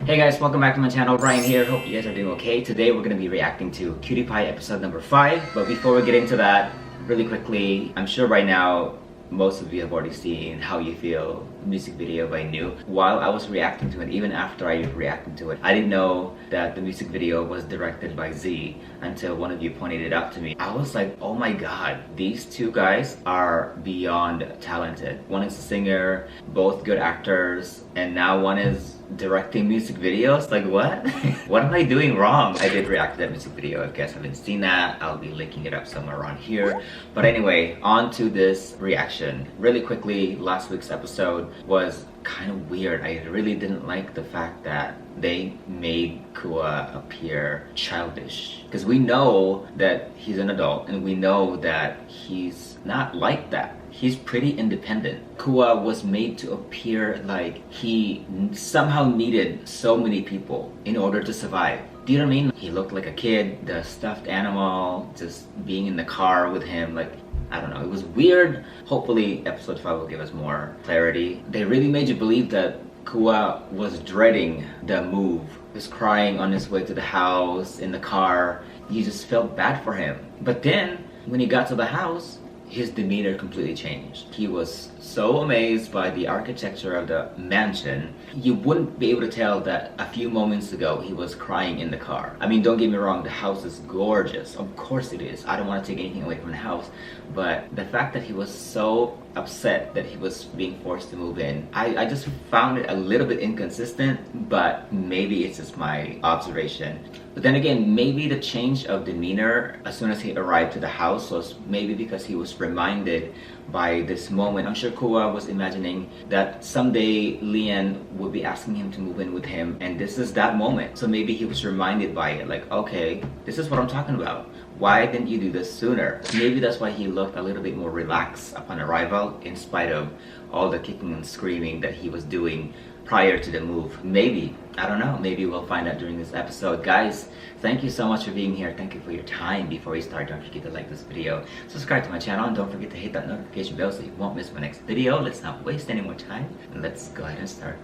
Hey guys, welcome back to my channel. Ryan here. Hope you guys are doing okay. Today we're going to be reacting to Cutie Pie episode number 5. But before we get into that, really quickly, I'm sure right now most of you have already seen How You Feel music video by New. While I was reacting to it, even after I reacted to it, I didn't know that the music video was directed by Zee until one of you pointed it out to me. I was like, oh my god, these two guys are beyond talented. One is a singer, both good actors, and now one is directing music videos. Like what? What am I doing wrong? I did react to that music video. If you guys haven't seen that, I'll be linking it up somewhere around here. But anyway, on to this reaction. Really quickly, last week's episode was kind of weird. I really didn't like the fact that they made Kuea appear childish, because we know that he's an adult and we know that he's not like that. He's pretty independent. Kuea was made to appear like he somehow needed so many people in order to survive. Do you know what I mean? He looked like a kid, the stuffed animal, just being in the car with him, like, I don't know, it was weird. Hopefully episode 5 will give us more clarity. They really made you believe that Kuea was dreading the move. He was crying on his way to the house, in the car. You just felt bad for him. But then, when he got to the house, his demeanor completely changed. He was so amazed by the architecture of the mansion, you wouldn't be able to tell that a few moments ago he was crying in the car. I mean, don't get me wrong, the house is gorgeous. Of course it is. I don't want to take anything away from the house. But the fact that he was so upset that he was being forced to move in, I just found it a little bit inconsistent, but maybe it's just my observation. But then again, maybe the change of demeanor as soon as he arrived to the house was maybe because he was reminded by this moment. I'm sure Kuea was imagining that someday Lian would be asking him to move in with him, and this is that moment. So maybe he was reminded by it, like, okay, this is what I'm talking about. Why didn't you do this sooner? Maybe that's why he looked a little bit more relaxed upon arrival, in spite of all the kicking and screaming that he was doing prior to the move. Maybe, I don't know, maybe we'll find out during this episode. Guys, thank you so much for being here. Thank you for your time. Before we start, don't forget to like this video, subscribe to my channel, and don't forget to hit that notification bell so you won't miss my next video. Let's not waste any more time, and let's go ahead and start.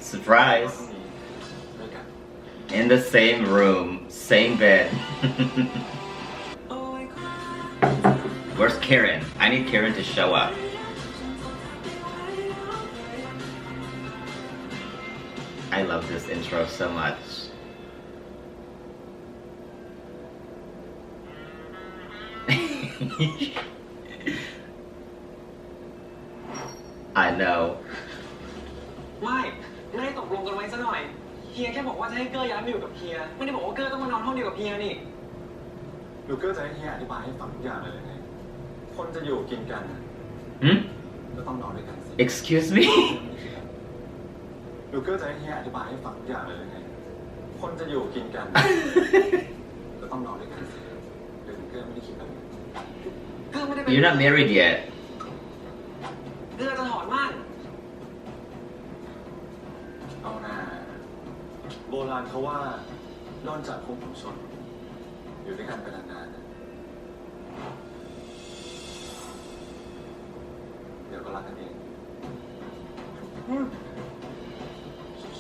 Surprise! In the same room, same bed. Where's Karen? I need Karen to show up. I love this intro so much. I know. ไม่ได้ตกลงกันไว้ซะหน่อยเฮียแค่บอกว่าจะให้เกอร์ย้ายมาอยู่กับเฮียไม่ได้บอกว่าเกอร์ต้องมานอนห้องเดียวกับเฮียนี่หรือเกอร์จะให้เฮียอธิบายให้ฟังทุกอย่างเลยไงคนจะอยู่กินกันก็ต้องนอนด้วยกันสิ Excuse me? หรือเกอร์จะให้เฮียอธิบายให้ฟังทุกอย่างเลยไงคนจะอยู่กินกันก็ต้องนอนด้วยกันสิหรือเกอร์ไม่ได้คิดแบบนี้เกอร์ไม่ได้ You're not married yet. เกอร์จะถอนม่านเอาหน้าโบราณเขาว่านอนจากคงผมชนอยู่ด้วยกันไปนานๆเดี๋ยวก็รักกันเอง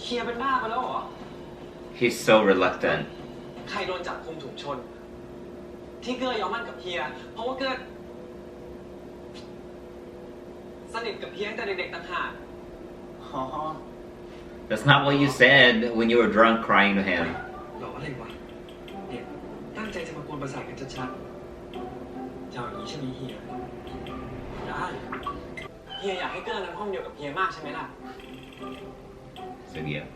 เฮียเป็นบ้าไปแล้วเหรอ He's so reluctant. ใครโดนจับคุมถูกชนที่เกอร์ยอมมั่นกับเฮียเพราะว่าเกอร์สนิทกับเฮียตั้งแต่เด็กๆต่างหาก That's not what you said when you were drunk crying to him. หรออะไรวะเนี่ยตั้งใจจะมากวนประสาทกันชัดๆจะเอาอย่างนี้ใช่ไหมเฮียได้เฮียอยากให้เกอร์นอนห้องเดียวกับเฮียมากใช่ไหมล่ะ So yeah.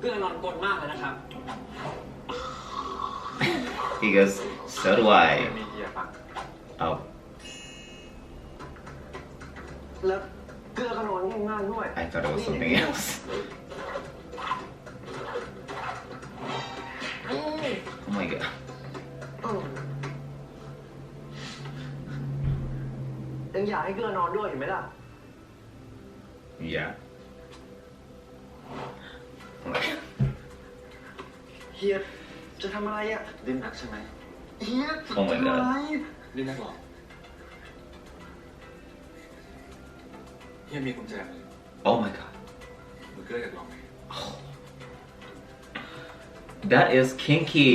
เกอร์นอนกลนมากเลยนะครับ He goes, so do I. มีเฮียฟัง Oh. แล้วเกอร์ก็นอนง่ายๆด้วย I thought it was something else. Oh my god. ยังอยากให้เกอร์นอนด้วยเห็นไหมล่ะ Yeah. Oh my god. เฮียจะทำอะไรอ่ะเล่นหนักใช่ไหมเฮียจะ Oh my ทำอะไร god. เล่นหนักหรอเฮียมีกุญแจ Oh my god. หนูเกอร์อยากลองไหม That is kinky.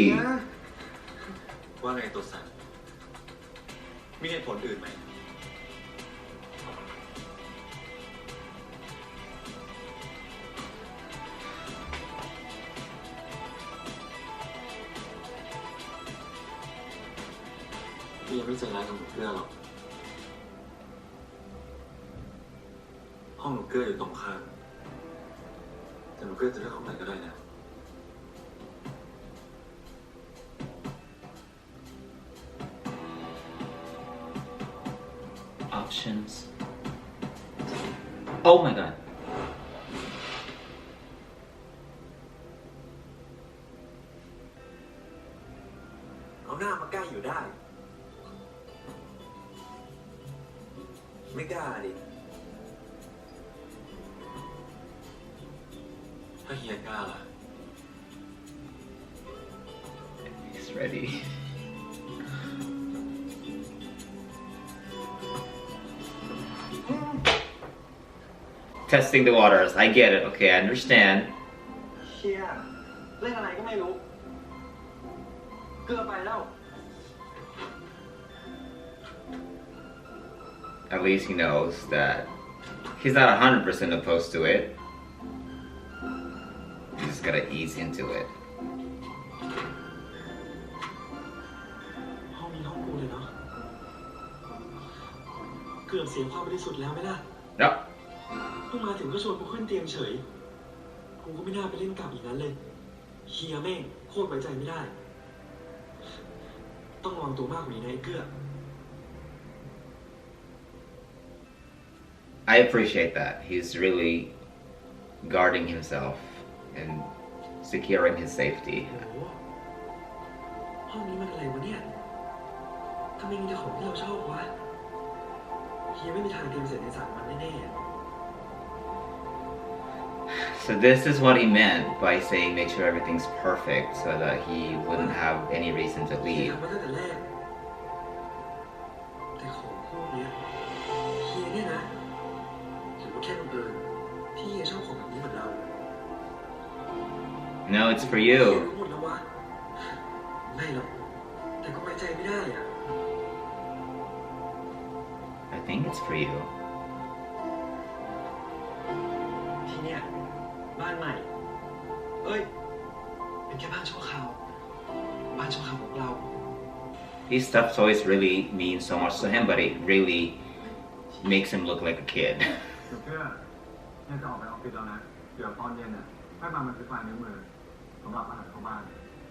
ว่าไงตัวสันมีเหตุผลอื่นไหมพี่ยังไม่ใจร้ายกับหนูเกลือหรอกห้องหนูเกลืออยู่ตรงข้ามแต่หนูเกลือจะเลือกห้องไหนก็ได้นะ Options. Oh my god. เอาหน้ามาใกล้อยู่ได้ ไม่กล้าดิ ถ้าเฮียกล้าล่ะ He's ready. Testing the waters. I get it. Okay, I understand. เฮียเล่นอะไรก็ไม่รู้ เกลือไปแล้ว At least he knows that he's not 100% opposed to it. He's just gotta ease into it. ห้องนี้ห้องกูเลยเนาะ เกือบเสียความบริสุทธิ์แล้วไหมล่ะ Yep. เพิ่งมาถึงก็ชวนกูขึ้นเตียงเฉย กูก็ไม่น่าไปเล่นกับอีกนั้นเลย เฮียแม่งโคตรไว้ใจไม่ได้ ต้องระวังตัวมากกว่านี้นะไอ้เกื้อ I appreciate that. He's really guarding himself and securing his safety. โอ้โหห้องนี้มันอะไรวะเนี่ยทำไมมีแต่ของที่เราชอบวะ เฮียไม่มีทางเตรียมเสร็จใน3 วันแน่ๆ So this is what he meant by saying make sure everything's perfect so that he wouldn't have any reason to เฮีย leave. ทำมาตั้งแต่แรก แต่ของพวกเนี้ยเฮียเนี่ยนะหรือว่าแค่บังเอิญที่เฮียชอบของแบบนี้เหมือนเรา No, it's for เฮีย you. รู้หมดแล้ววะ ไม่หรอก แต่ก็ไว้ใจไม่ได้อ่ะ I think it's for you. ที่เนี่ยบ้านใหม่ เอ้ย เป็นแค่บ้านชั่วคราว บ้านชั่วคราวของเรา These stuffed toys really mean so much to him, but it really makes him look like a kid. เพื่อเนี่ยจะออกไปออฟฟิศแล้วนะ เดี๋ยวตอนเย็นน่ะให้มาบันทึกลายนิ้วมือสำหรับอาหารเข้าบ้าน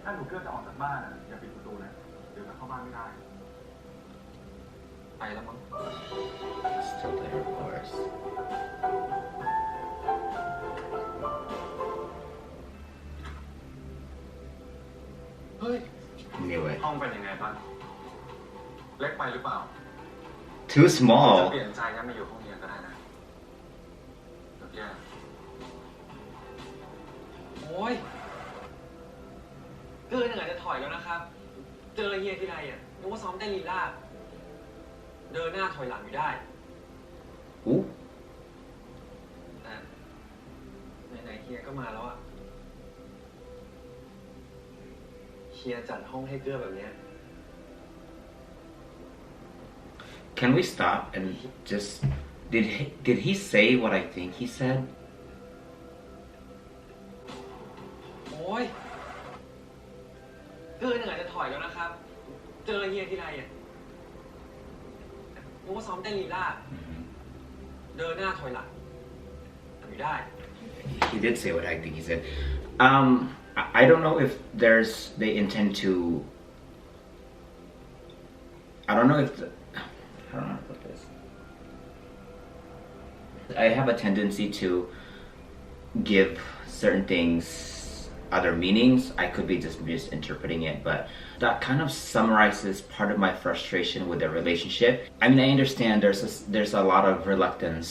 ถ้าหนูเกื้อจะออกจากบ้านอย่าปิดประตูนะ เดี๋ยวจะเข้าบ้านไม่ได้ ไปแล้วมั้ง Still there, of course. เฮ้ย Knew it. ห้องเป็นยังไงบ้าง เล็กไปหรือเปล่า Too จะ small. เปลี่ยนใจงั้นมาอยู่ห้องเรียนก็ได้นะเดี๋ยวแย่โอ้ยเกินยังไงจะถอยแล้วนะครับ เจอเฮียทีไรอ่ะนึกว่าซ้อมเต้นลีลาดเดินหน้าถอยหลังอยู่ได้ Ooh. แต่ไหนๆเฮียก็มาแล้วอ่ะ เฮียจัดห้องให้เกื้อแบบเนี้ย Can we stop and just did he say what I think he said? โอ้ยเกินยังไงจะถอยแล้วนะครับ เจอเฮียทีไรอ่ะนึกว่าซ้อมเต้นลีลาด เดินหน้าถอยหลังทำไม่ได้ He did say what I think he said. I don't know if they intend to. I don't know how to put this. I have a tendency to give certain things other meanings. I could be just misinterpreting it, but that kind of summarizes part of my frustration with their relationship. I mean, I understand there's a lot of reluctance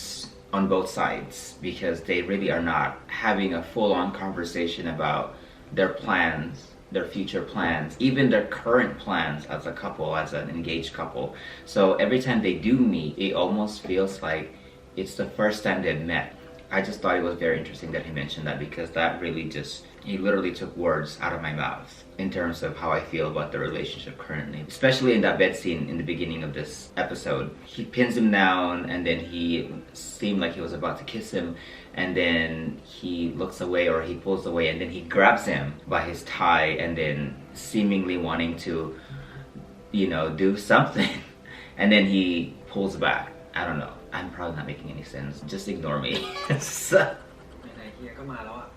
on both sides because they really are not having a full-on conversation about their plans, their future plans, even their current plans as a couple, as an engaged couple. So every time they do meet, it almost feels like it's the first time they've met. I just thought it was very interesting that he mentioned that because that really just, he literally took words out of my mouth in terms of how I feel about the relationship currently. Especially in that bed scene in the beginning of this episode. He pins him down and then he seemed like he was about to kiss him and then he looks away or he pulls away and then he grabs him by his tie and then seemingly wanting to, you know, do something. And then he pulls back. I don't know. I'm probably not making any sense. Just ignore me. ไหนๆเฮียก็มาแล้วอ่ะ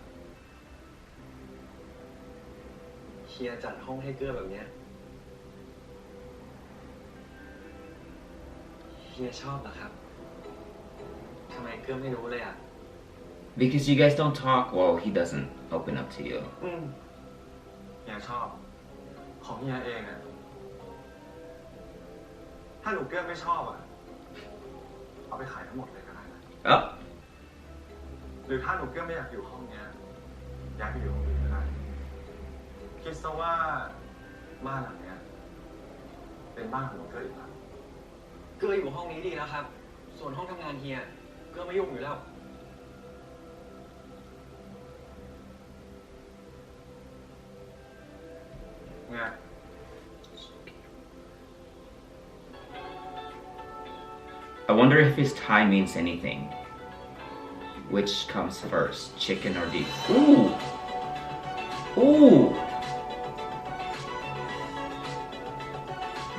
เฮียจัดห้องให้เกื้อแบบเนี้ยเฮียชอบเหรอครับทำไมเกื้อไม่รู้เลยอ่ะ Because you guys don't talk, well, he doesn't open up to you. เฮียชอบของเฮียเองอ่ะถ้าหนูเกื้อไม่ชอบอ่ะเอาไปขายทั้งหมดเลยก็ได้นะ Oh. หรือถ้าหนูเกื้อไม่อยากอยู่ห้องเนี้ยย้ายไปอยู่ห้องอื่นก็ได้คิดซะว่าบ้านหลังเนี้ยเป็นบ้านของหนูเกื้ออีกแล้วเกื้ออยู่ห้องนี้ดีแล้วครับส่วนห้องทำงานเฮียเกื้อไม่ยุ่งอยู่แล้ว I wonder if his tie means anything. Which comes first, chicken or beef? Ooh! Ooh!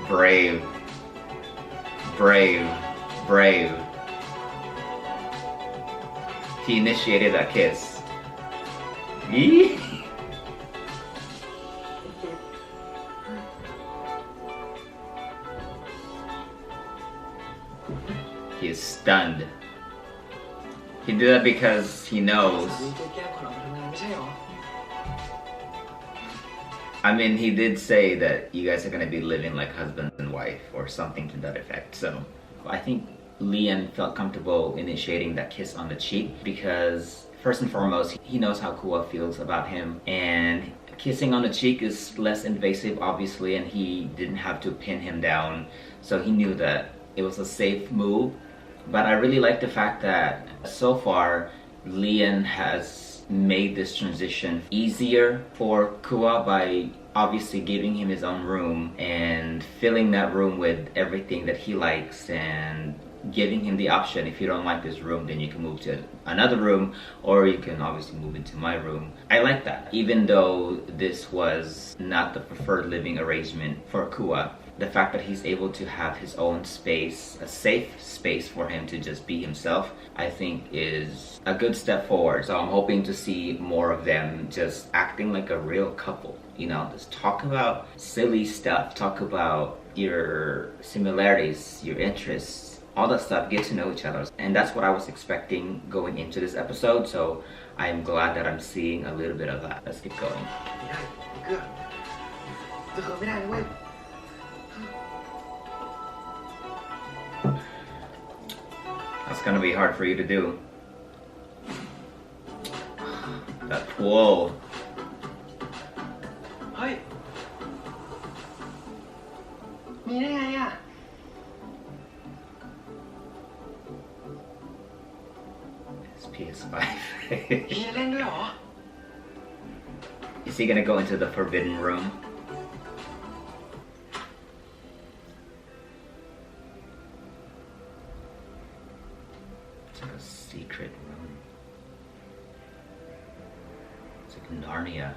Brave. Brave. Brave. He initiated that kiss. Eee! He is stunned. He did that because he knows. I mean, he did say that you guys are gonna be living like husband and wife or something to that effect. So I think Lian felt comfortable initiating that kiss on the cheek because first and foremost, he knows how Kuea feels about him, and kissing on the cheek is less invasive, obviously, and he didn't have to pin him down. So he knew that it was a safe move. But I really like the fact that so far Lian has made this transition easier for Kuea by obviously giving him his own room and filling that room with everything that he likes and giving him the option, if you don't like this room, then you can move to another room, or you can obviously move into my room. I like that. Even though this was not the preferred living arrangement for Kuea, the fact that he's able to have his own space, a safe space for him to just be himself, I think is a good step forward. So I'm hoping to see more of them just acting like a real couple. You know, just talk about silly stuff, talk about your similarities, your interests, all that stuff, get to know each other. And that's what I was expecting going into this episode, so I'm glad that I'm seeing a little bit of that. Let's keep going. That's gonna be hard for you to do. That whoa. Hey. มีได้ไงอ่ะ It's PS5. เฮียเล่นด้วยเหรอ Is he gonna go into the forbidden room? It's like a secret room. It's like Narnia.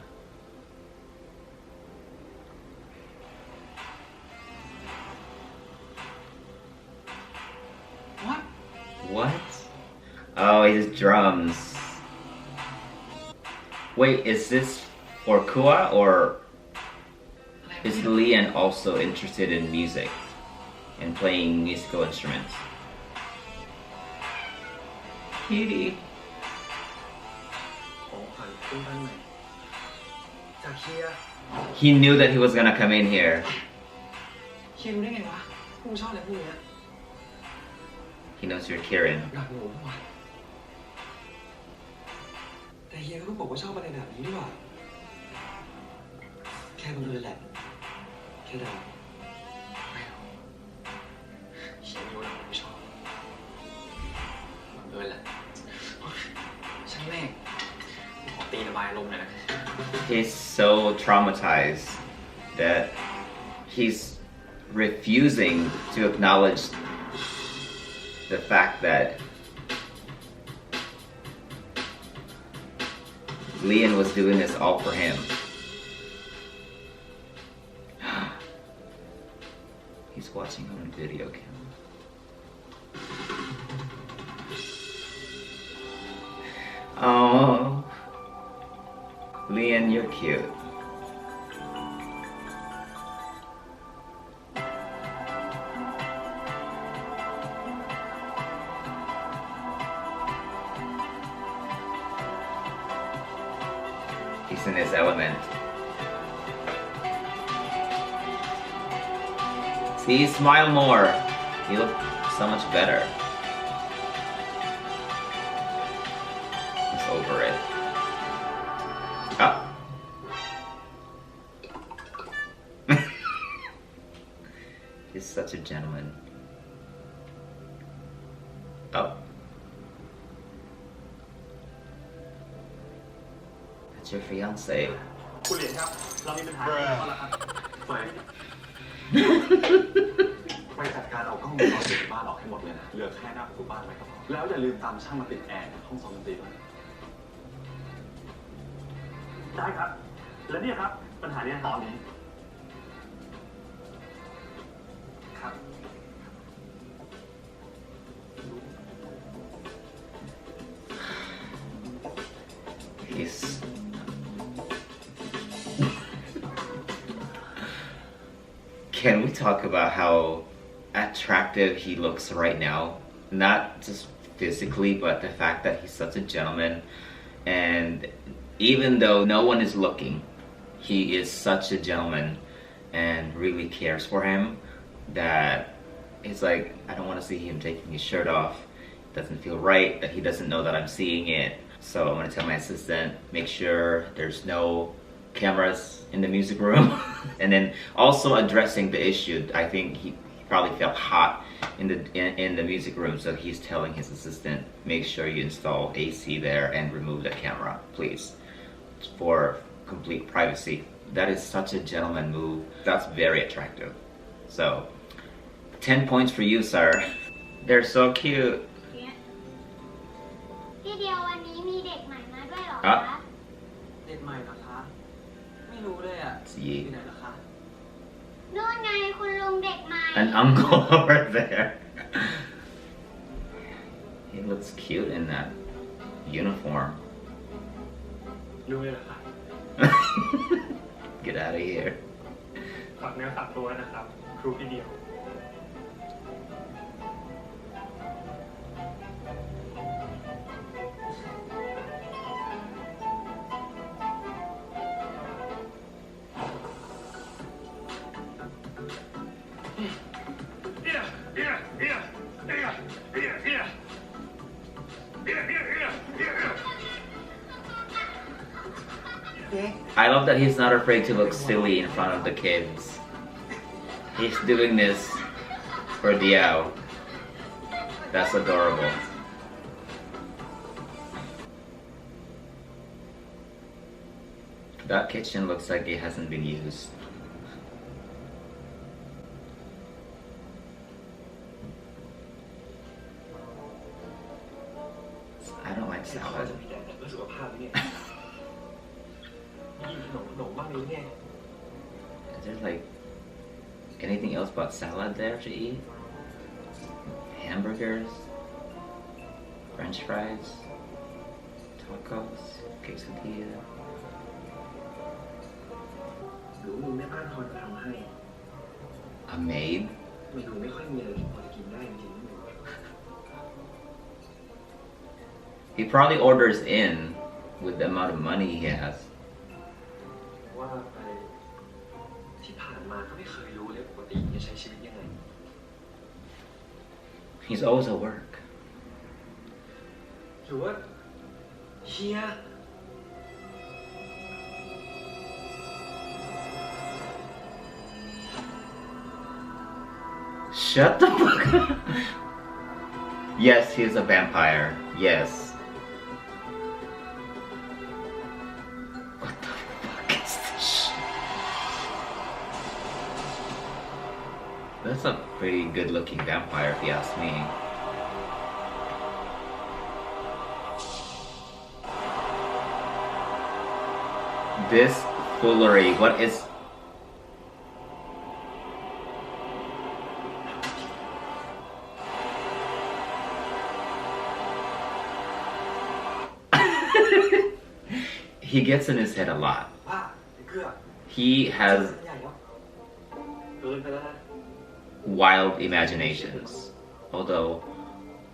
What? What? Oh, his drums. Wait, is this for Kuea, or is Lian also interested in music and playing musical instruments? Cutie. ของขวัญขึ้นบ้านใหม่จากเฮีย He knew that he was gonna come in here. เฮียรู้ได้ไงวะพวกมึงชอบอะไรพวกเนี้ย He knows you're Kieran. รักหนูปะวะแต่เฮียก็เพิ่งบอกว่าชอบอะไรแบบนี้นี่หว่าแค่บังเอิญแหละแค่เดาไม่เอาเฮียไม่รู้หรอกไม่ชอบบังเอิญแหละช่างแม่งขอตีระบายลมหน่อยนะ He's so traumatized that he's refusing to acknowledge the fact that Lian was doing this all for him. He's watching on video camera. Oh, Lian, you're cute. He's in his element. See, smile more. You look so much better. He's over it. Ah. He's such a gentleman. Oh. That's your fiance. คุณเหรียญครับ เรามีปัญหาอะไรบ้างล่ะครับไฟไปจัดการเอากล้องวงจรปิดในบ้านออกให้หมดเลยนะ เหลือแค่หน้าประตูบ้านไว้ก็พอ แล้วอย่าลืมตามช่างมาติดแอร์ในห้องซ้อมดนตรีด้วยได้ครับ แล้วเนี่ยครับ ปัญหาเนี้ยตอนนี้ ครับ He's Can we talk about how attractive he looks right now? Not just physically, but the fact that he's such a gentleman. And even though no one is looking, he is such a gentleman and really cares for him that it's like, I don't want to see him taking his shirt off. It doesn't feel right that he doesn't know that I'm seeing it. So I'm going to tell my assistant, make sure there's no cameras in the music room. And then also addressing the issue. I think he probably felt hot in the music room, so he's telling his assistant, make sure you install AC there and remove the camera, please, for complete privacy. That is such a gentleman move. That's very attractive. So 10 points for you, sir. They're so cute. พี่เดียววันนี้มีเด็กใหม่มาด้วยเหรอ อ่ะ คะ เด็กใหม่เหรอคะ ไม่รู้เลยอ่ะ See ที่ไหนเหรอคะ นู่นไงคุณลุงเด็กใหม่ an uncle over there. He looks cute in that uniform. รู้เลยเหรอคะ Get out of here. ฝากเนื้อฝากตัวนะครับ ครูพี่เดียว I love that he's not afraid to look silly in front of the kids. He's doing this for Diao. That's adorable. That kitchen looks like it hasn't been used. I don't like salad. เพื่อสุขภาพนี่กินขนมบ้างนี้ไง Is there like anything else but salad there to eat? Hamburgers, French fries, tacos, quesadilla. หรือมีแม่บ้านคอยทำให้ A maid? เมนูไม่ค่อยมีอะไรที่พอจะกินได้จริงๆ He probably orders in with the amount of money he has. ว่าไปที่ผ่านมาก็ไม่เคยรู้เลยปกติจะใช้ชีวิตยังไง He's always at work. หรือว่าเฮีย Shut the fuck up. Yes, he's a vampire. Yes. What the fuck is this shit? That's a pretty good looking vampire if you ask me. This foolery, what is... He gets in his head a lot. ป้าไอ้เกลือ He has ใหญ่แล้วเกินไปแล้วนะ wild imaginations. Although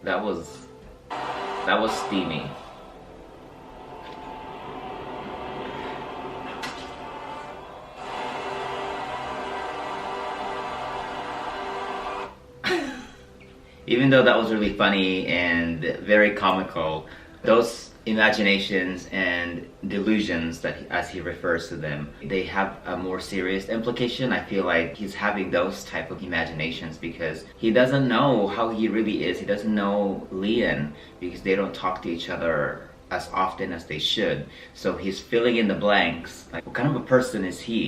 that was steamy. Even though that was really funny and very comical, those imaginations and delusions, that as he refers to them, they have a more serious implication. I feel like he's having those type of imaginations because he doesn't know how he really is. He doesn't know Lian because they don't talk to each other as often as they should. So he's filling in the blanks. Like, what kind of a person is he?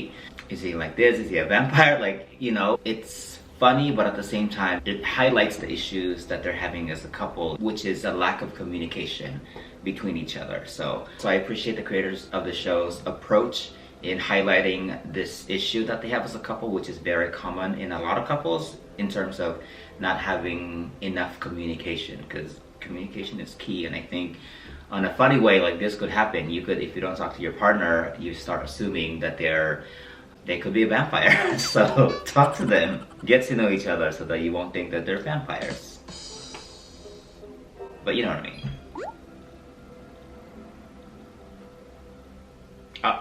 Is he like this? Is he a vampire? Like, you know, it's funny, but at the same time, it highlights the issues that they're having as a couple, which is a lack of communication between each other. So I appreciate the creators of the show's approach in highlighting this issue that they have as a couple, which is very common in a lot of couples in terms of not having enough communication, because communication is key. And I think on a funny way, like this could happen. You could, if you don't talk to your partner, you start assuming that they could be a vampire. So talk to them, get to know each other so that you won't think that they're vampires. But you know what I mean. Oh.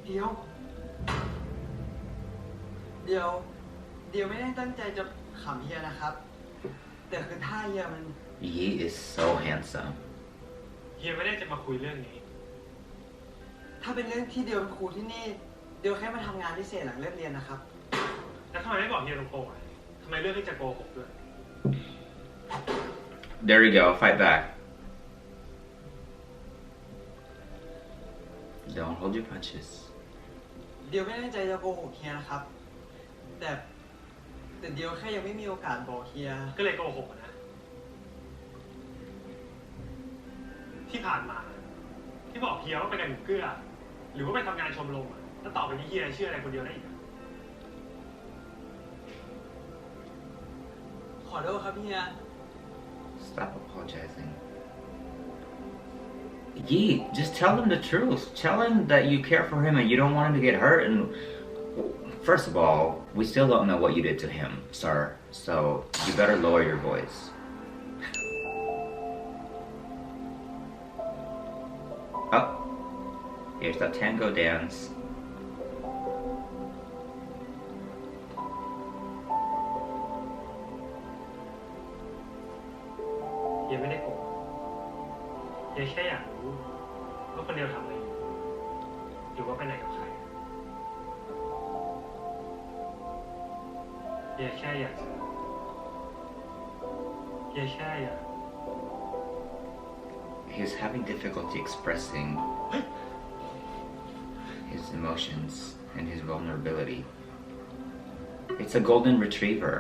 เดี๋ยวไม่ได้ตั้งใจจะขำเฮียนะครับ แต่คือท่าเฮียมัน He is so handsome. เฮียไม่ได้จะมาคุยเรื่องนี้ ถ้าเป็นเรื่องที่เดียวเป็นครูที่นี่เดียวแค่มาทำงานพิเศษหลังเลิกเรียนนะครับ แล้วทำไมไม่บอกเฮียตรงๆอ่ะทำไมเรื่องที่จะโกหกด้วย There you go, fight back. Don't hold your punches. เดียวไม่ได้ตั้งใจจะโกหกเฮียนะครับ แต่เดียวแค่ยังไม่มีโอกาสบอกเฮีย ก็เลยโกหกนะ ที่ผ่านมา ที่บอกเฮียว่าไปกันเกลือ หรือว่าไปทำงานชมรมอ่ะแล้วต่อไปนี้เฮียเชื่ออะไรคนเดียวได้อีก ขอโทษครับเฮีย Stop apologizing. Yee, just tell him the truth. Tell him that you care for him and you don't want him to get hurt. And first of all, we still don't know what you did to him, sir. So you better lower your voice. Oh, here's that tango dance. เฮียไม่ได้โกหกเฮียแค่อยากรู้ว่าคนเดียวทำอะไรอยู่หรือว่าไปไหนกับใครเฮียแค่อยากจะเฮียแค่อยาก He's having difficulty expressing his emotions and his vulnerability. It's a golden retriever.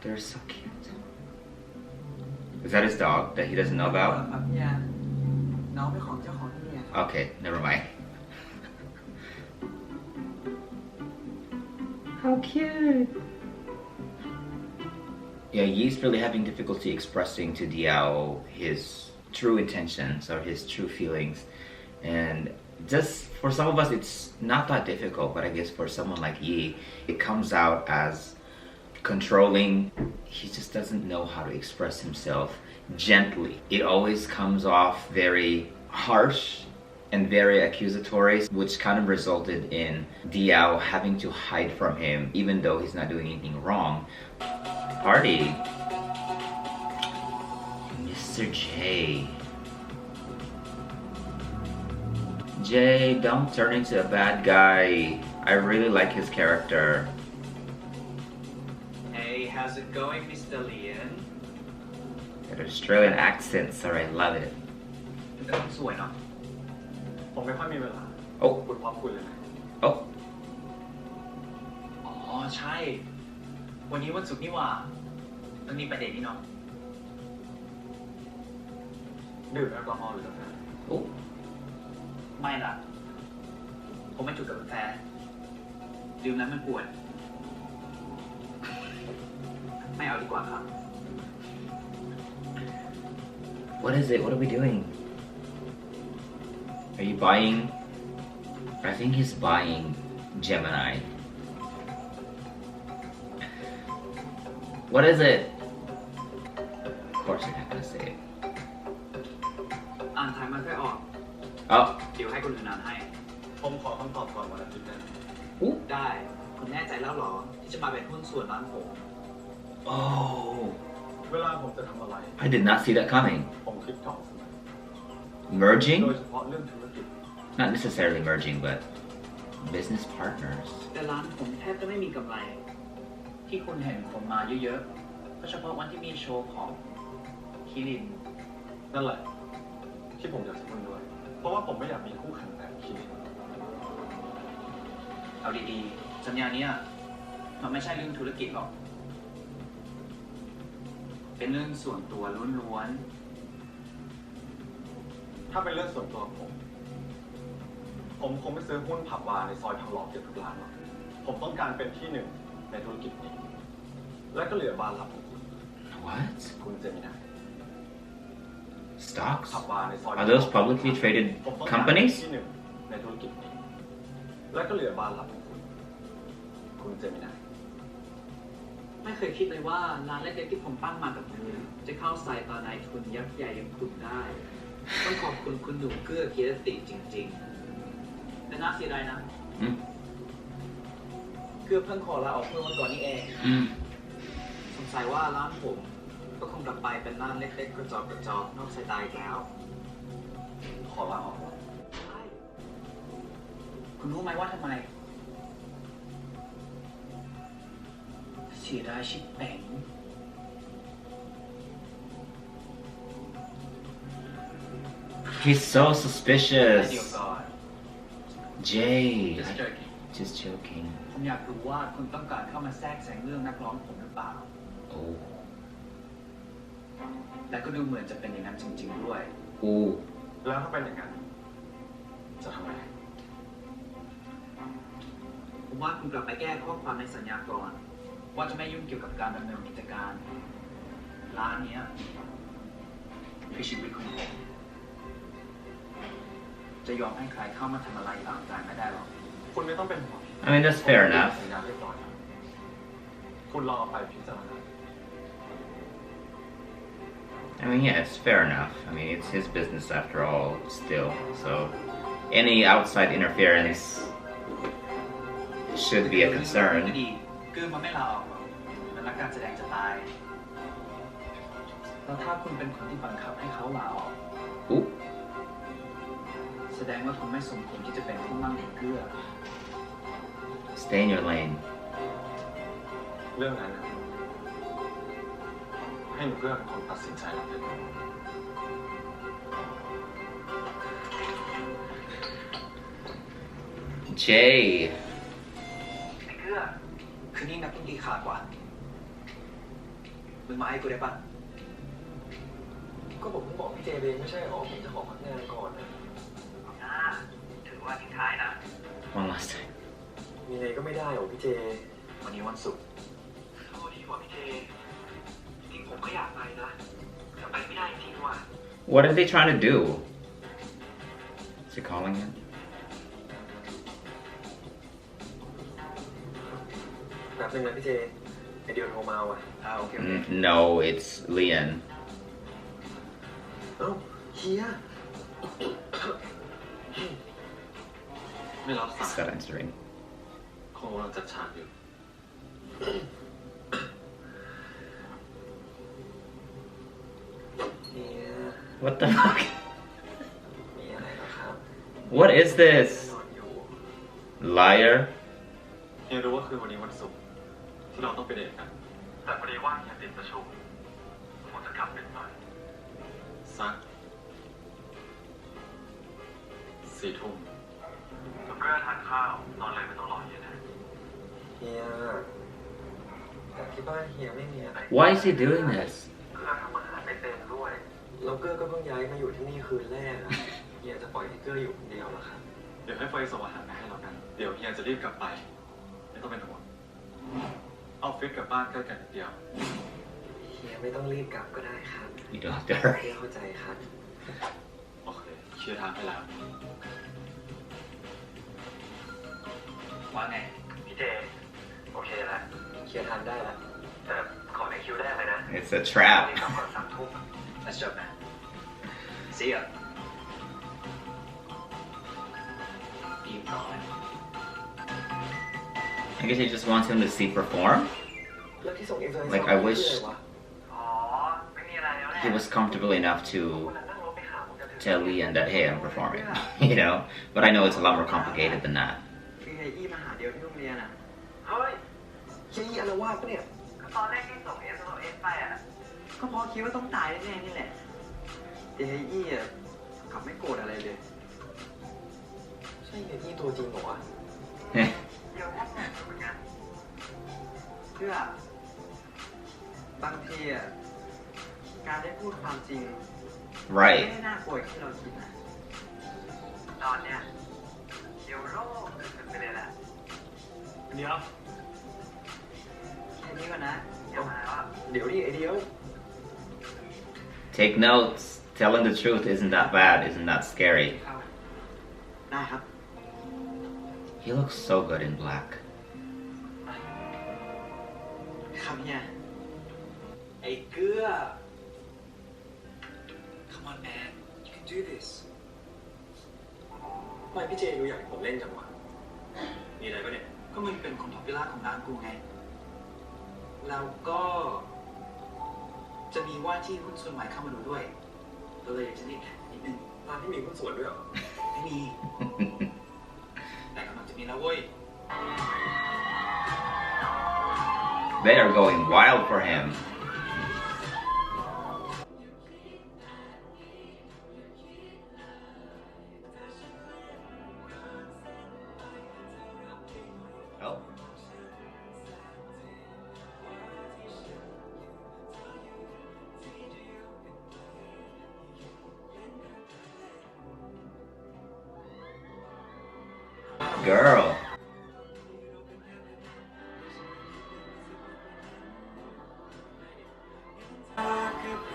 They're so cute. Is that his dog that he doesn't know ครั about? บเฮียน้องเป็นของเจ้าของที่นี่ครับ Okay, never mind. How cute! Yeah, Yee's really having difficulty expressing to Diao his true intentions or his true feelings. And just for some of us, it's not that difficult, but I guess for someone like Yee, it comes out as controlling. He just doesn't know how to express himself gently. It always comes off very harsh and very accusatory, which kind of resulted in Diao having to hide from him even though he's not doing anything wrong. party. Mr. J. Jay, don't turn into a bad guy. I really like his character. Hey, how's it going, Mr. Lian? That Australian accent, sir, I love it. เป็นคนสวยเนาะ ผมไม่ค่อยมีเวลา Oh, คุณพร้อมคุยเลยไหม oh. อ๋อใช่ วันนี้วันศุกร์นี่หว่าต้องมีประเด็นนี่เนาะ ดื่มแอลกอฮอล์หรือกาแฟ Oh. ไม่ล่ะ ผมไม่จุดกับกาแฟดื่มแล้วมันปวด ไม่เอาดีกว่าครับ What is it? What are we doing? Are you buying? I think he's buying Gemini. What is it? Of course you're not gonna say it. อ่านไทยมันค่อยออก Oh. เดี๋ยวให้คนอื่นอ่านให้ ผมขอคำตอบก่อนวันอาทิตย์ได้ไหม Ooh. ได้คุณแน่ใจแล้วเหรอ ที่จะมาเป็นหุ้นส่วนร้านผม Oh. เวลาผมจะทำอะไร I did not see that coming. ผมคิดก่อนเสมอ Merging? โดยเฉพาะเรื่องธุรกิจ Not necessarily merging, but business partners. แต่ร้านผมแทบจะไม่มีกำไร ที่คุณเห็นผมมาเยอะๆก็เฉพาะวันที่มีโชว์ของคิริน นั่นแหละ ที่ผมอยากจะคุยด้วย เพราะว่าผมไม่อยากมีคู่แข่งแบบคิด เอาดีๆ สัญญาเนี้ยมันไม่ใช่เรื่องธุรกิจหรอก เป็นเรื่องส่วนตัวล้วน ถ้าเป็นเรื่องส่วนตัวผมคงไม่ซื้อหุ้นผับบาร์ในซอยทองหล่อเกือบทุกร้านหรอกผมต้องการเป็นที่หนึ่งในธุรกิจนี้ และก็เหลือบาร์ลับของคุณ What? คุณเจมินา Stocks? ผับบาร์ในซอย Are those publicly traded ผมต้องการเป็น companies? ที่หนึ่งในธุรกิจนี้ และก็เหลือบาร์ลับของคุณเจมินา ๆ ไม่เคยคิดเลยว่าร้านเล็กๆที่ผมปั้นมากับมือจะเข้าใส่ตอนนายทุนยักษ์ใหญ่อย่างคุณได้ ต้องขอบคุณคุณหนุ่มเกื้อกีรติจริงๆแต่น่าเสียดายนะ Mm. เกื้อเพิ่งขอลาออกเมื่อวันก่อนนี้เอง Mm. สงสัยว่าร้านผมก็คงกลับไปเป็นร้านเล็กๆกระจอกนอกสายตาอีกแล้ว ขอลาออก ใช่ คุณรู้ไหมว่าทำไม เสียดายชิบแป๋ง He's so เดี๋ยว suspicious. ก่อน Jay. Just joking. Just joking. ผมอยากรู้ว่าคุณต้องการเข้ามาแทรกแซงเรื่องนักร้องผมหรือเปล่า Oh. และก็ดูเหมือนจะเป็นอย่างนั้นจริงๆด้วย Ooh. แล้วถ้าเป็นอย่างนั้นจะทำไง ผมว่าคุณกลับไปแก้ข้อความในสัญญาก่อน ว่าจะไม่ยุ่งเกี่ยวกับการดำเนินกิจการร้านเนี้ยคือชีวิตของผมจะยอมให้ใครเข้ามาทำอะไรตามใจไม่ได้หรอก คุณไม่ต้องเป็นห่วง I mean, that's fair enough. สัญญาเรียบร้อยแล้วคุณรอไปพิจารณา I mean, yeah, it's fair enough. I mean, it's his business after all, still. So, any outside interference should be a ก็ concern. ดีคือมันไม่ลาออกหรอกมันรักการแสดงจะตายแล้วถ้าคุณเป็นคนที่บังคับให้เขาลาออก Ooh. แสดงว่าคุณไม่สมควรที่จะเป็นผู้มั่งถึงเกื้อ Stay in your lane. เรื่องนั้นนะให้หนูเพื่อนเป็นคนตัดสินใจรับเลย Jay. ไอ้เกื้อคืนนี้นักดนตรีขาดว่ะมึงมาให้กูได้ปะ ก็ผมเพิ่งบอกพี่เจเองไม่ใช่หรอผมจะขอพักงานก่อนนะ ถือว่าทิ้งท้ายนะ One last time. มีไงก็ไม่ได้หรอพี่เจ วันนี้วันศุกร์โทษทีกว่าพี่เจจริงผมก็อยากไปนะแต่ไปไม่ได้จริงว่ะ What are they trying to do? Is he calling him? แป๊บนึงนะพี่เจไอเดียวโทรมาว่ะ โอเค No, it's Lian. เอ้าเฮียไม่รับสาย He's not answering. คงกำลังจัดฉากอยู่ What the fuck? มีอะไรเหรอครับ What is this? นอนอยู่ Liar? เฮียรู้ว่าคือวันนี้วันศุกร์ที่เราต้องไปเดทกัน แต่พอดีว่าเฮียติดประชุมผมจะกลับดึกหน่อยสัก4 ทุ่มผมก็ทานข้าวนอนเลยไม่ต้องรอเฮียนะเฮียแต่ที่บ้านเฮียไม่มีอะไร Why is he doing this? เกอร์ทำอาหารไม่เป็นด้วยแล้วเกอร์ก็เพิ่งย้ายมาอยู่ที่นี่คืนแรกอะเฮียจะปล่อยให้เกอร์อยู่คนเดียวเหรอครับเดี๋ยวให้ไฟส่งอาหารมาให้เรากันเดี๋ยวเฮียจะรีบกลับไปไม่ต้องเป็นห่วงออฟฟิศกับบ้านใกล้กันนิดเดียวเฮียไม่ต้องรีบกลับก็ได้ครับ You don't have to เฮี hurry. ยเข้าใจครับโอเคเชื่อทางให้แล้ว ว่าไง พี่เจโอเคแล้วเคลียร์ทางได้แล้วแต่ขอในคิวแรกเลยนะ It's a trap. กลับก่อน3 ทุ่ม Let's jump man See ya ดีพร้อม I guess he just wants him to see perform. แล้วที่ส่งอินฟลูเอนเซอร์ Like I wish อ๋อไม่มีอะไรแล้วแหละ he was comfortable enough to นั่งรถไปหาผมจะถึง tell Lian that hey, I'm performing. You know, but I know it's a lot more complicated than that. คือไอ้อี้มาหาเดียวที่โรงเรียนอ่ะเฮ้ยไอ้อี้อารวาสปะเนี่ยตอนแรกที่ส่งSMS ไปอ่ะก็เพราะคิดว่าต้องตายแน่ๆนี่แหละแต่ไอ้อี้อ่ะกลับไม่โกรธอะไรเลยใช่ไอ้อี้ตัวจริงเหรอวะ เดี๋ยวแค่ไหนเหมือนกันเพื่อบางทีอ่ะการได้พูดความจริงไม่ Right. ได้น่ากลัวอย่างที่เราคิดนะตอนเนี้ยเดี๋ยวโลกขึ้นไปเลยแหละ เดี๋ยว แค่นี้ก่อนนะเดี๋ยวมาแล้วเดี๋ยวดิไอเดียว Take notes. Telling the truth isn't that bad. Isn't that scary? ได้ครับ He looks so good in black. ครับเฮียไอ้เกลือ Come on man you can do this ทำไมพี่เจดูอยากให้ผมเล่นจังวะมีอะไรปะเนี่ยก็มึงเป็นคนท็อปปิล่าของร้านกูไงแล้วก็จะมีว่าที่หุ้นส่วนใหม่เข้ามาดูด้วยก็เลยอยากจะเรียกนิดนึงร้านที่มีหุ้นส่วนด้วยเหรอไม่มี แต่กำลังจะมีแล้วเว้ย They are going wild for him. Oh. Girl.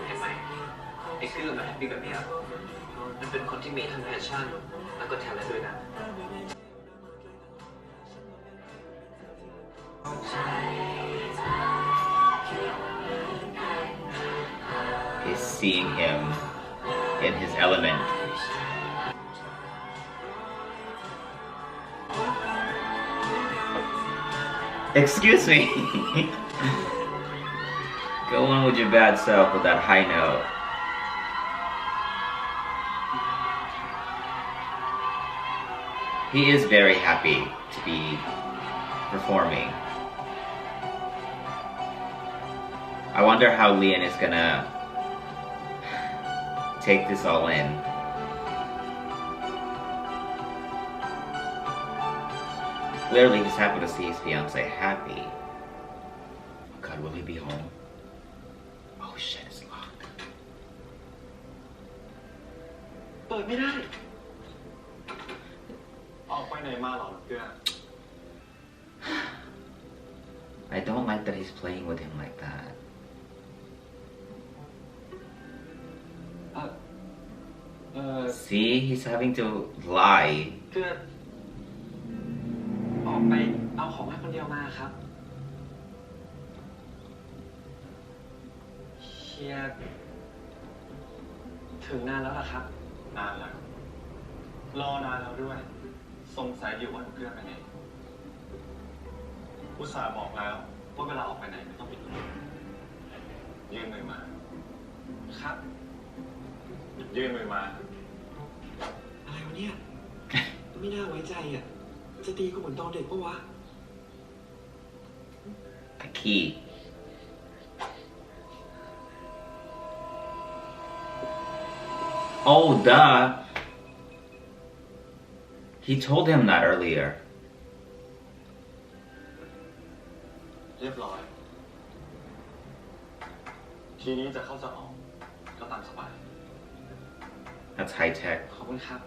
เห็นไหมไอ้เกลือมันแฮปปี้แบบเนี้ยมันเป็นคนที่มีทั้งแพชชั่นแล้วก็แทเลนต์ด้วยนะ Is seeing him in his element. Excuse me. Go on with your bad self with that high note. He is very happy to be performing. I wonder how Lian is gonna take this all in. Clearly he's happy to see his fiance happy. God, will he be home? Oh shit, it's locked. เปิดไม่ได้ ออกไปไหนมาหรอเกลือ I don't like that he's playing with him like that. See, he's having to lie. เกลือออกไปเอาของให้คนเดียวมาครับเฮียถึงนานแล้วล่ะครับ นานแล้ว รอนานแล้วด้วย สงสัยอยู่ว่าเกลือไปไหนอุตส่าห์บอกแล้วว่าเวลาออกไปไหนไม่ต้องปิดประตูยื่นมือมา ครับ ยื่นมือมา อะไรวะเนี่ย ไม่น่าไว้ใจอ่ะ จะตีกูเหมือนตอนเด็กปะวะ The key. Oh, duh. He told him that earlier. เรียบร้อย ทีนี้จะเข้าจะออกก็ตามสบาย That's high tech. ขอบคุณครับ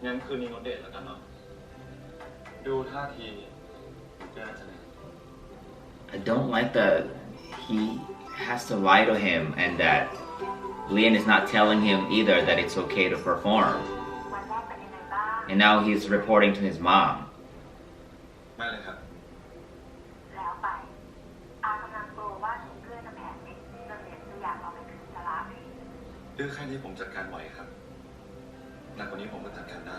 งั้นคืนนี้งดเดทแล้วกันเนาะ ดูท่าทีเดือนจะไหน I don't like that he has to lie to him and that Lian is not telling him either that it's okay to perform. And now he's reporting to his mom. ไม่เลยครับ แล้วไปอากำลังกลัวว่าหนูเกื้อจะแผลเม็ดจนเหรียญตัวอย่างเอาไปคืนสลา เรื่องแค่นี้ผมจัดการไหวครับหนักกว่านี้ผมก็จัดการได้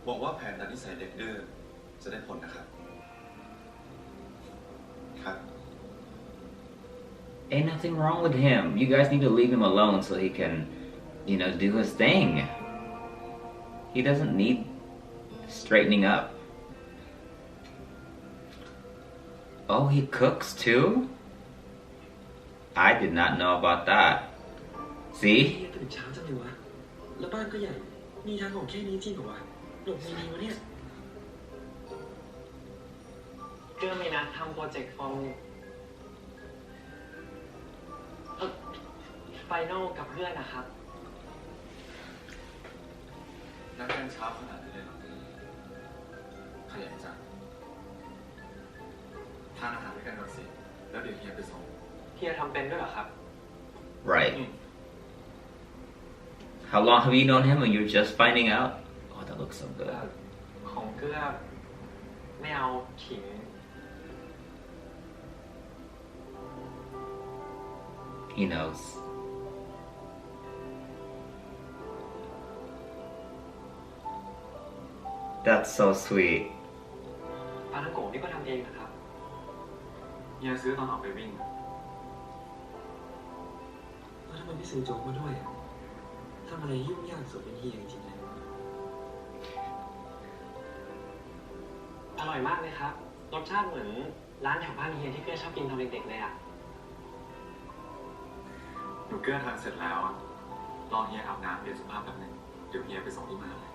บอกว่าแผนตัดนิสัยเด็กดื้อจะได้ผลนะครับ ครับ Ain't nothing wrong with him. You guys need to leave him alone so he can, do his thing. He doesn't need straightening up. Oh, he cooks too? I did not know about that. เฮี See? ยตื่นเช้าจังเลยวะ แล้วบ้านก็ใหญ่ มีทางออกแค่นี้จริงเหรอวะ หลบมีวะเนี่ย เกื้อมีนัดทำโปรเจกต์ฟอร์มไฟนอลกับเพื่อนนะครับ นักเรียนเช้าขนาดนี้เลยเหรอขยันจังทานอาหารด้วยกันก่อนสิ แล้วเดี๋ยวเฮียไปส่ง เฮียทำเป็นด้วยเหรอครับ Right. How long have you known him and you're just finding out? Oh, that looks so good. ของเกื้อไม่เอาขิง He knows. That's so sweet. ปลาทังโกะนี่ก็ทำเองนะครับ เฮียซื้อตอนออกไปวิ่ง แล้วทำไมไม่ซื้อโจ๊กมาด้วยอะทำอะไรยุ่งยากสุดเป็นเฮียจริงๆเลย อร่อยมากเลยครับ รสชาติเหมือนร้านแถวบ้านเฮียที่เกื้อชอบกินตอนเด็กๆเลยอ่ะ หนูเกื้อทานเสร็จแล้วอะรอเฮียอาบน้ำเปลี่ยนเสื้อผ้าแป๊บนึงเดี๋ยวเฮียไปส่งที่มหาลัย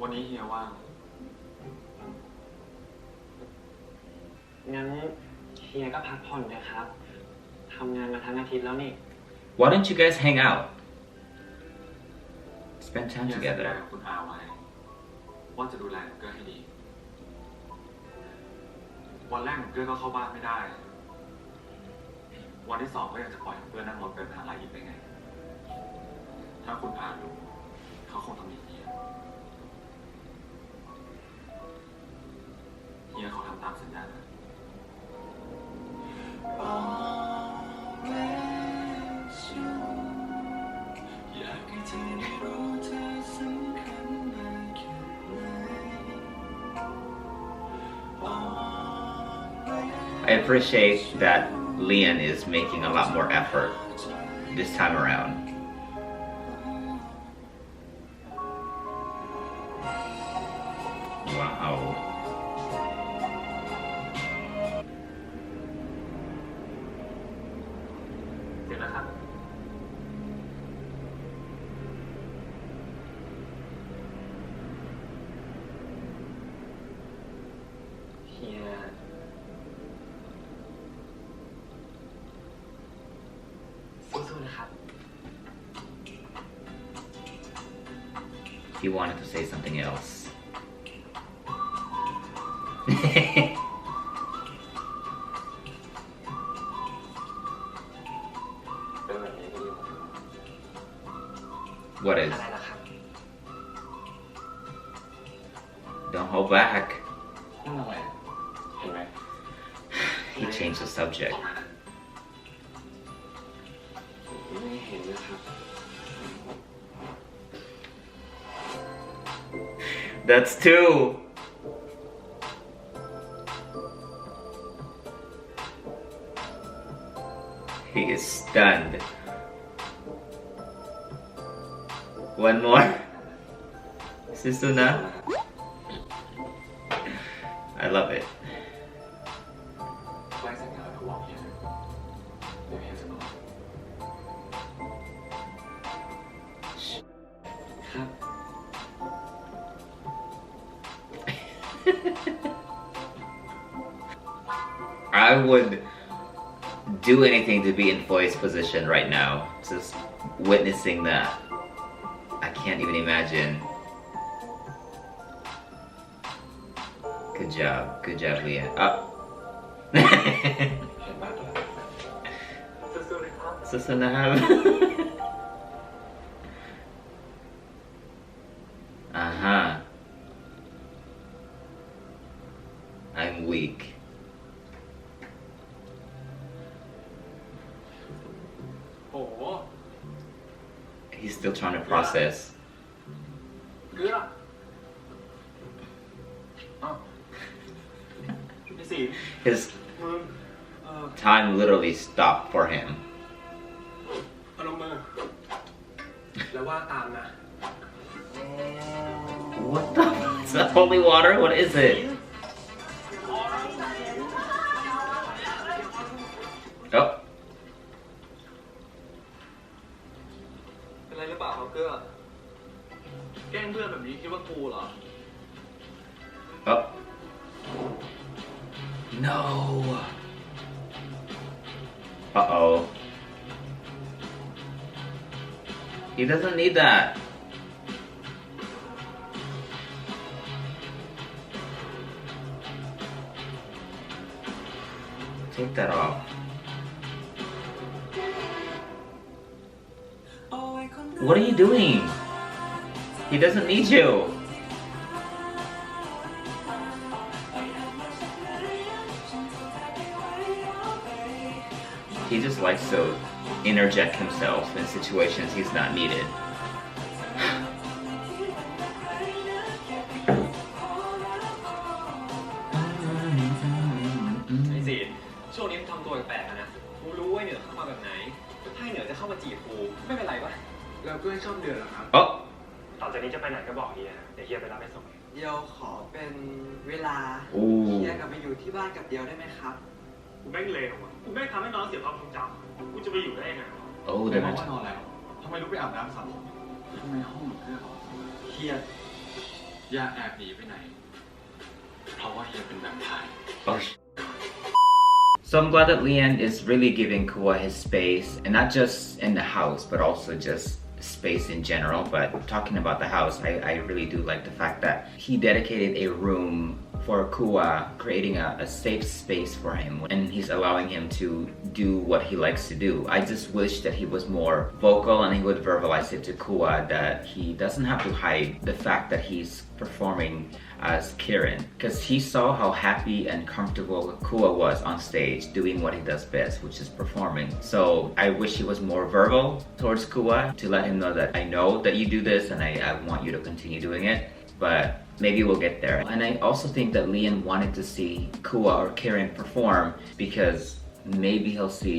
วันนี้เฮียว่าง งั้นเฮียก็พักผ่อนนะครับ ทำงานมาทั้งอาทิตย์แล้วนี่ Why don't you guys hang out? Spend time เฮียสัญญา together. กับคุณอาไว้ว่าจะดูแลหนูเกื้อให้ดี วันแรกหนูเกื้อก็เข้าบ้านไม่ได้ วันที่สองก็ยังจะปล่อยหนูเกื้อนั่งรถไปมหาลัยอีกได้ไง ถ้าคุณอารู้เขาคงทำอย่างนี้เฮียขอทำตามสัญญานะ I appreciate that Lian is making a lot more effort this time around. Wow. He wanted to say something else. What is? Don't hold back. He changed the subject. That's two. He He is stunned. One more. Susuna. I love it. ใกล้เสร็จงานแล้วก็บอกเฮียนะเดี๋ยวเฮียจะนอน ครับ I would do anything to be in Foy's position right now. Just witnessing that. I can't even imagine. Good job, Lian. Up. เห็นมากเลย สู้ๆนะครับ Susunahab. Uh-huh. I'm weak. โอ้โห He's still trying to process. เกลืออ้าวพี่สี His มึง time literally stopped for him. เอาลงมือ แล้วว่าตามนะ What the? Is that holy water? What is it? Oh. เป็นไรหรือเปล่าครับเกื้อแกล้งเพื่อนแบบนี้คิดว่ากูเหรอ Oh. No. Uh-oh. He doesn't need that. Take that off. What are you doing? He doesn't need you. He just likes to interject himself in situations he's not needed. ไอ้สีช่วงนี้มันทำตัวแปลกๆอะนะ กูรู้ว่าเหนือเข้ามาแบบไหนถ้าเหนือจะเข้ามาจีบกูไม่เป็นไรปะแล้วเพื่อนชอบเดือดเหรอครับ Oh. ต่อจากนี้จะไปไหนก็บอกเฮียเดี๋ยวเฮียไปรับไปส่ง เดียวขอเป็นเวลา Ooh. เฮียกลับไปอยู่ที่บ้านกับเดียวได้ไหมครับ กูแม่งเลวอ่ะกูแม่งทำให้น้องเสียความทรงจำกูจะไปอยู่ได้ยังไงวะ Oh, ไหน they're บอกว่า not. นอนแล้วทำไมลุกไปอาบน้ำสระผมทำไมห้องมันเพื่อนเฮียอย่าแอบหนีไปไหน เพราะว่าเฮียเป็นแบบไทย Oh. So I'm glad that Lian is really giving Kuea his space, and not just in the house, but also just space in general. But talking about the house, I really do like the fact that he dedicated a room for Kuea, creating a safe space for him, and he's allowing him to do what he likes to do. I just wish that he was more vocal and he would verbalize it to Kuea that he doesn't have to hide the fact that he's performing as Kirin, because he saw how happy and comfortable Kuea was on stage doing what he does best, which is performing. So I wish he was more verbal towards Kuea to let him know that I know that you do this and I want you to continue doing it, but maybe we'll get there. And I also think that Lian wanted to see Kuea or Kirin perform because maybe he'll see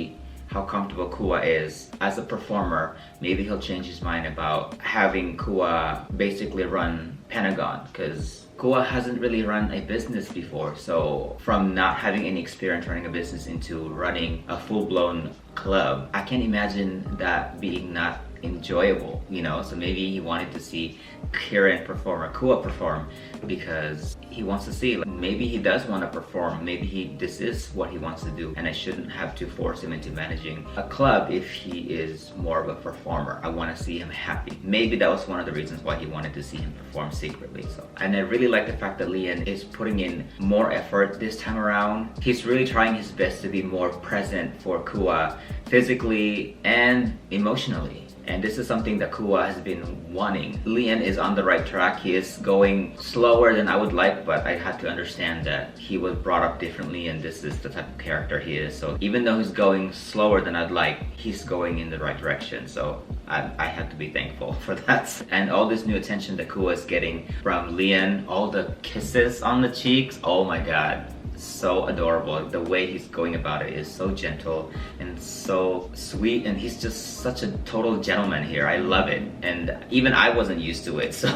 how comfortable Kuea is as a performer. Maybe he'll change his mind about having Kuea basically run Pentagon, because Kuea hasn't really run a business before. So from not having any experience running a business into running a full-blown club, I can't imagine that being not enjoyable, you know? So maybe he wanted to see Kirin perform or Kuea perform because he wants to see, like, maybe he does want to perform, maybe this is what he wants to do, and I shouldn't have to force him into managing a club if he is more of a performer. I want to see him happy. Maybe that was one of the reasons why he wanted to see him perform secretly. So, and I really like the fact that Lian is putting in more effort this time around. He's really trying his best to be more present for Kuea physically and emotionally. And this is something that Kuea has been wanting. Lian is on the right track. He is going slower than I would like, but I had to understand that he was brought up differently and this is the type of character he is. So even though he's going slower than I'd like, he's going in the right direction. So I have to be thankful for that. And all this new attention that Kuea is getting from Lian, all the kisses on the cheeks, oh my god. so adorable. The way he's going about it is so gentle and so sweet, and he's just such a total gentleman here. I love it, and even I wasn't used to it, so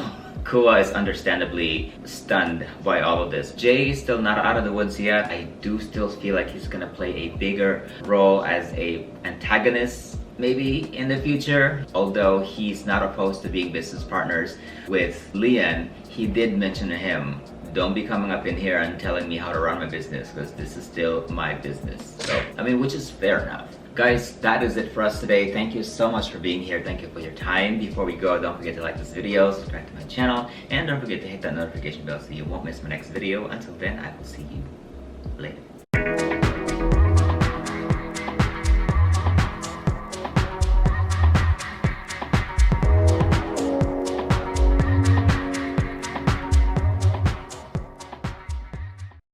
Kuea is understandably stunned by all of this. Jay is still not out of the woods yet. I do still feel like he's gonna play a bigger role as a antagonist maybe in the future. Although he's not opposed to being business partners with Lian, he did mention to him, don't be coming up in here and telling me how to run my business, because this is still my business. So, I mean, which is fair enough. Guys, that is it for us today. Thank you so much for being here. Thank you for your time. Before we go, don't forget to like this video, subscribe to my channel, and don't forget to hit that notification bell so you won't miss my next video. Until then, I will see you later.